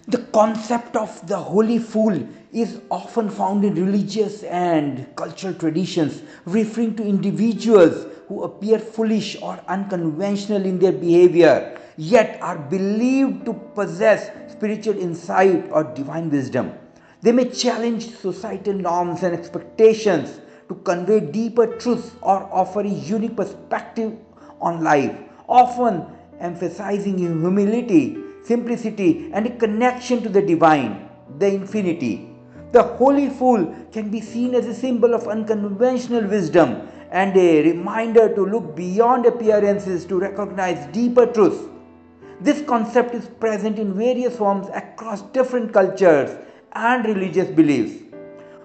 The concept of the holy fool is often found in religious and cultural traditions, referring to individuals who appear foolish or unconventional in their behavior, yet are believed to possess spiritual insight or divine wisdom. They may challenge societal norms and expectations to convey deeper truths or offer a unique perspective on life, often emphasizing humility, simplicity, and a connection to the divine, the infinity. The holy fool can be seen as a symbol of unconventional wisdom and a reminder to look beyond appearances to recognize deeper truths. This concept is present in various forms across different cultures and religious beliefs.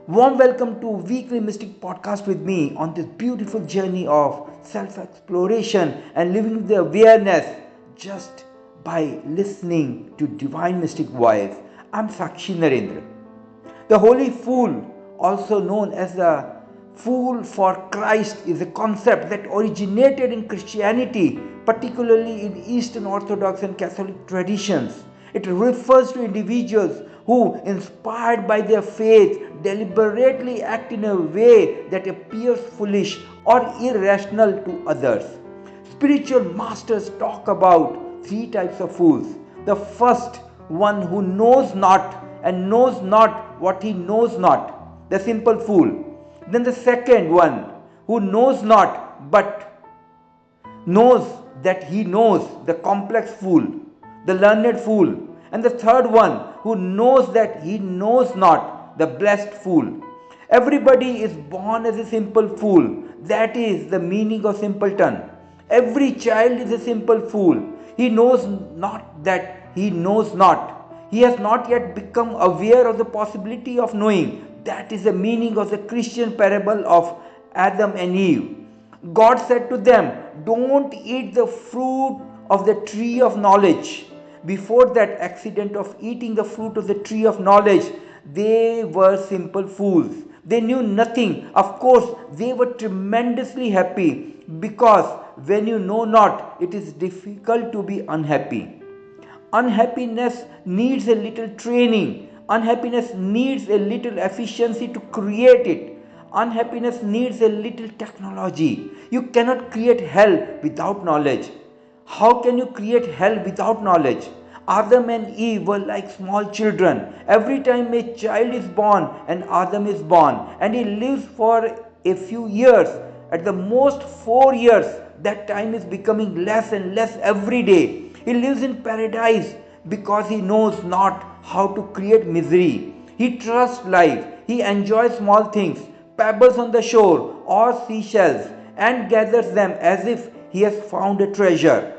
Warm welcome to Weekly Mystic Podcast with me on this beautiful journey of self exploration and living with the awareness just by listening to Divine Mystic Voice. I'm Sakshi Narendra. The Holy Fool, also known as the Fool for Christ, is a concept that originated in Christianity, particularly in Eastern Orthodox and Catholic traditions. It refers to individuals who, inspired by their faith, deliberately act in a way that appears foolish or irrational to others. Spiritual masters talk about three types of fools. The first one who knows not and knows not what he knows not, the simple fool. Then the second one who knows not but knows that he knows, the complex fool, the learned fool. And the third one who knows that he knows not, the blessed fool. Everybody is born as a simple fool. That is the meaning of simpleton. Every child is a simple fool. He knows not that he knows not. He has not yet become aware of the possibility of knowing. That is the meaning of the Christian parable of Adam and Eve. God said to them, "Don't eat the fruit of the tree of knowledge." Before that accident of eating the fruit of the tree of knowledge, they were simple fools. They knew nothing. Of course, they were tremendously happy because when you know not, it is difficult to be unhappy. Unhappiness needs a little training. Unhappiness needs a little efficiency to create it. Unhappiness needs a little technology. You cannot create hell without knowledge. How can you create hell without knowledge? Adam and Eve were like small children. Every time a child is born, an Adam is born, and he lives for a few years, at the most 4 years, that time is becoming less and less every day. He lives in paradise because he knows not how to create misery. He trusts life. He enjoys small things, pebbles on the shore or seashells, and gathers them as if he has found a treasure.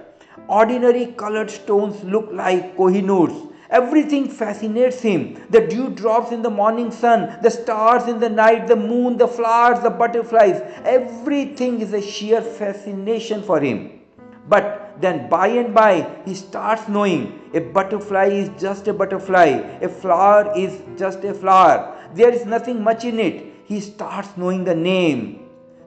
Ordinary colored stones look like Kohinoors. Everything fascinates him. The dewdrops in the morning sun, the stars in the night, the moon, the flowers, the butterflies. Everything is a sheer fascination for him. But then by and by he starts knowing a butterfly is just a butterfly, a flower is just a flower. There is nothing much in it. He starts knowing the name.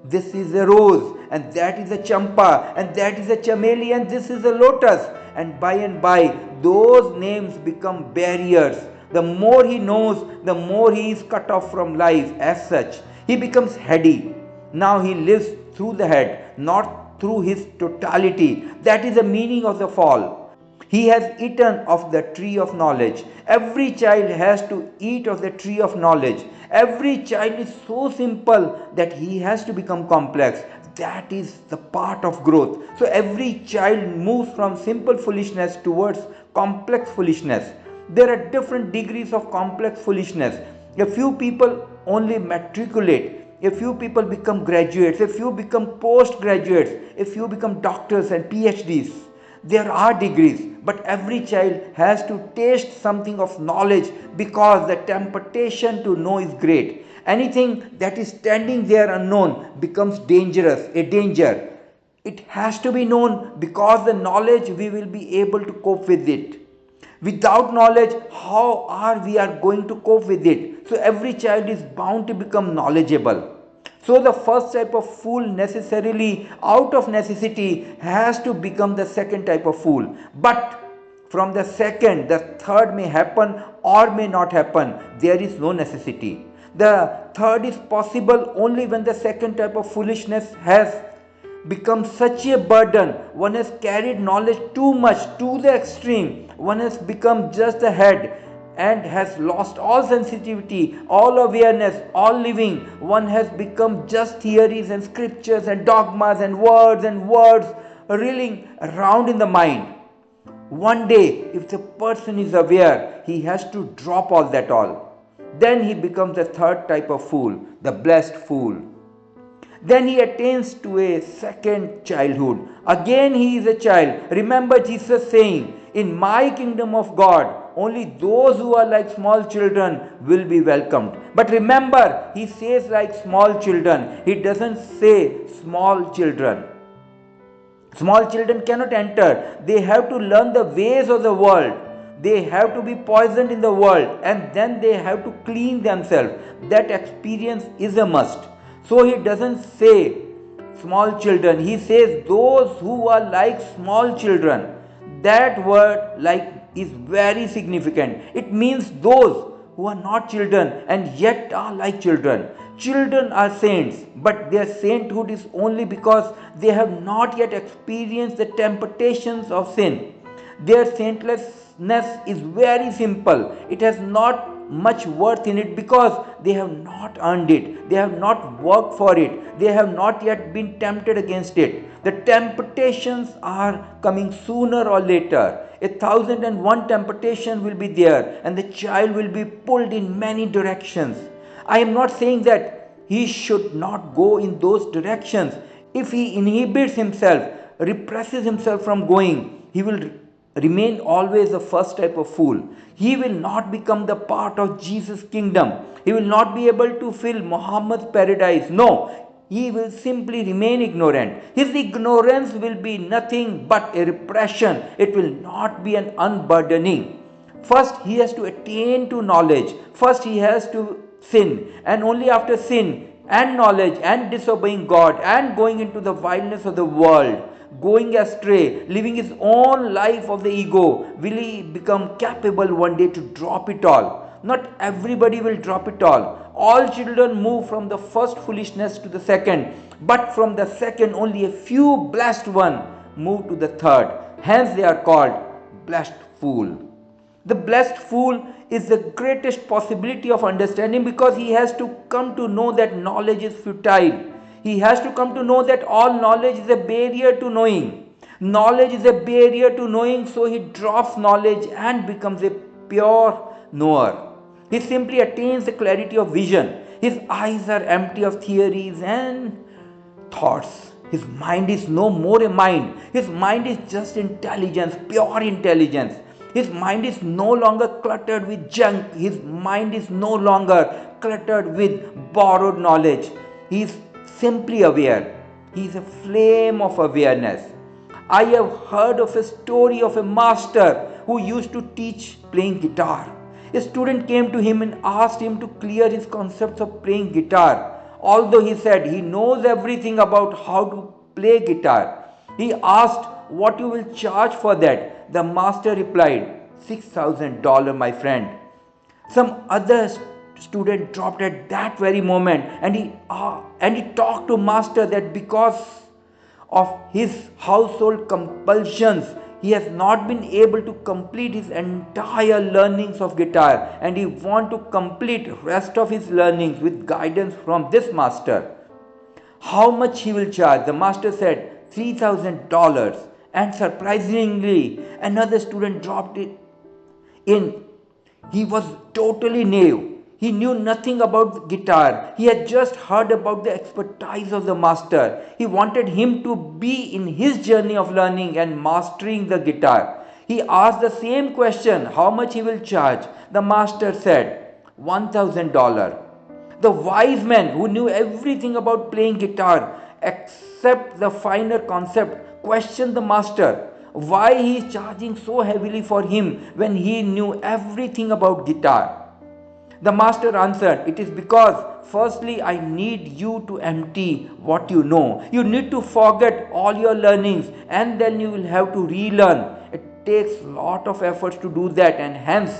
This is a rose, and that is a champa, and that is a chameli, and this is a lotus. And by, those names become barriers. The more he knows, the more he is cut off from life as such. He becomes heady. Now he lives through the head, not through his totality. That is the meaning of the fall. He has eaten of the tree of knowledge. Every child has to eat of the tree of knowledge. Every child is so simple that he has to become complex. That is the part of growth. So every child moves from simple foolishness towards complex foolishness. There are different degrees of complex foolishness. A few people only matriculate. A few people become graduates. A few become postgraduates. A few become doctors and PhDs. There are degrees, but every child has to taste something of knowledge because the temptation to know is great. Anything that is standing there unknown becomes dangerous, a danger. It has to be known because the knowledge we will be able to cope with it. Without knowledge, how are we are going to cope with it? So every child is bound to become knowledgeable. So the first type of fool necessarily out of necessity has to become the second type of fool. But From the second, the third may happen or may not happen. There is no necessity. The third is possible only when the second type of foolishness has become such a burden. One has carried knowledge too much to the extreme. One has become just a head and has lost all sensitivity, all awareness, all living. One has become just theories and scriptures and dogmas and words reeling around in the mind. One day, if the person is aware, he has to drop all. Then he becomes the third type of fool, the blessed fool. Then he attains to a second childhood. Again he is a child. Remember Jesus saying, in my kingdom of God, only those who are like small children will be welcomed. But remember, he says like small children. He doesn't say small children. Small children cannot enter. They have to learn the ways of the world. They have to be poisoned in the world and then they have to clean themselves. That experience is a must. So he doesn't say small children. He says those who are like small children. That word like is very significant. It means those who are not children and yet are like children. Children are saints, but their sainthood is only because they have not yet experienced the temptations of sin. Their saintlessness is very simple. It has not much worth in it because they have not earned it. They have not worked for it. They have not yet been tempted against it. The temptations are coming sooner or later. 1,001 temptation will be there and the child will be pulled in many directions. I am not saying that he should not go in those directions. If he inhibits himself, represses himself from going, he will remain always the first type of fool. He will not become the part of Jesus' kingdom. He will not be able to fill Muhammad's paradise. No, he will simply remain ignorant. His ignorance will be nothing but a repression. It will not be an unburdening. First, he has to attain to knowledge. First, he has to sin. And only after sin and knowledge and disobeying God and going into the wildness of the world, going astray, living his own life of the ego, will he become capable one day to drop it all. Not everybody will drop it all. All children move from the first foolishness to the second, but from the second only a few blessed ones move to the third. Hence they are called blessed fool. The blessed fool is the greatest possibility of understanding because he has to come to know that knowledge is futile. He has to come to know that all knowledge is a barrier to knowing. Knowledge is a barrier to knowing, so he drops knowledge and becomes a pure knower. He simply attains the clarity of vision. His eyes are empty of theories and thoughts. His mind is no more a mind. His mind is just intelligence, pure intelligence. His mind is no longer cluttered with junk. His mind is no longer cluttered with borrowed knowledge. He is simply aware. He is a flame of awareness. I have heard of a story of a master who used to teach playing guitar. A student came to him and asked him to clear his concepts of playing guitar. Although he said he knows everything about how to play guitar, he asked what you will charge for that. The master replied, $6,000, my friend. Some other student dropped at that very moment and he talked to master that because of his household compulsions, he has not been able to complete his entire learnings of guitar and he wants to complete rest of his learnings with guidance from this master. How much he will charge? The master said $3,000, and surprisingly another student dropped it in. He was totally new. He knew nothing about guitar. He had just heard about the expertise of the master. He wanted him to be in his journey of learning and mastering the guitar. He asked the same question, how much he will charge? The master said, $1,000. The wise man who knew everything about playing guitar, except the finer concept, questioned the master why he is charging so heavily for him when he knew everything about guitar. The master answered, it is because firstly I need you to empty what you know. You need to forget all your learnings and then you will have to relearn. A takes lot of efforts to do that, and hence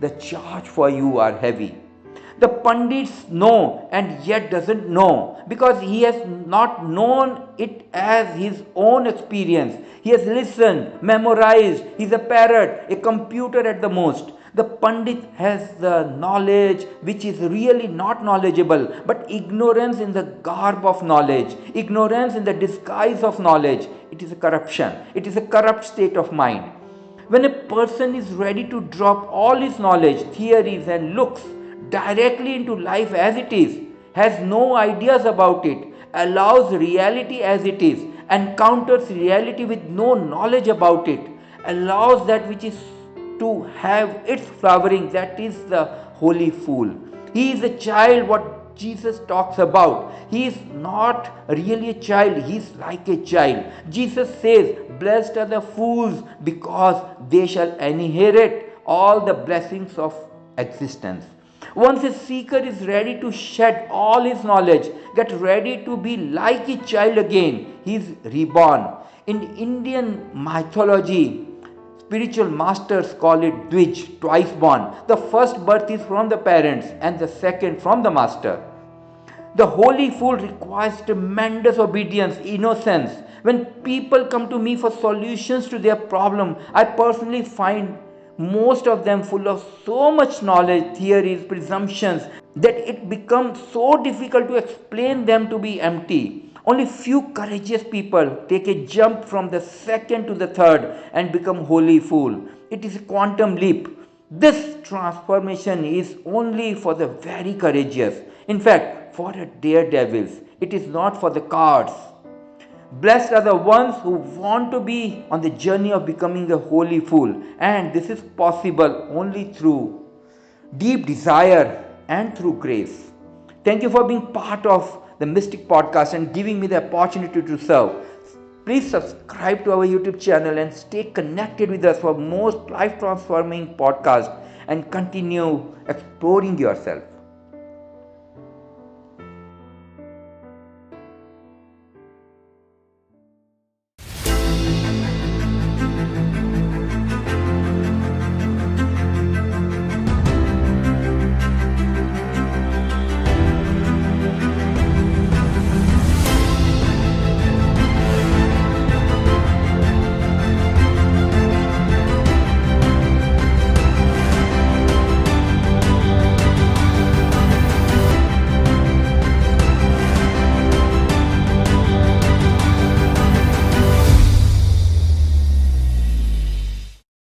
the charge for you are heavy. The Pandits know and yet doesn't know because he has not known it as his own experience. He has listened, memorized, he's a parrot, a computer at the most. The Pandit has the knowledge which is really not knowledgeable, but ignorance in the garb of knowledge, ignorance in the disguise of knowledge. It is a corruption, it is a corrupt state of mind. When a person is ready to drop all his knowledge, theories, and looks directly into life as it is, has no ideas about it, allows reality as it is, encounters reality with no knowledge about it, allows that which is to have its flowering, that is the holy fool. He is a child, what Jesus talks about. He is not really a child, he is like a child. Jesus says, blessed are the fools because they shall inherit all the blessings of existence. Once a seeker is ready to shed all his knowledge, get ready to be like a child again, he is reborn. In Indian mythology, spiritual masters call it Dvij, twice born. The first birth is from the parents and the second from the master. The holy fool requires tremendous obedience, innocence. When people come to me for solutions to their problem, I personally find most of them full of so much knowledge, theories, presumptions that it becomes so difficult to explain them to be empty. Only few courageous people take a jump from the second to the third and become holy fool. It is a quantum leap. This transformation is only for the very courageous. In fact, for the daredevils. It is not for the cowards. Blessed are the ones who want to be on the journey of becoming a holy fool, and this is possible only through deep desire and through grace. Thank you for being part of the Mystic Podcast and giving me the opportunity to serve. Please subscribe to our YouTube channel and stay connected with us for more life transforming podcasts and continue exploring yourself.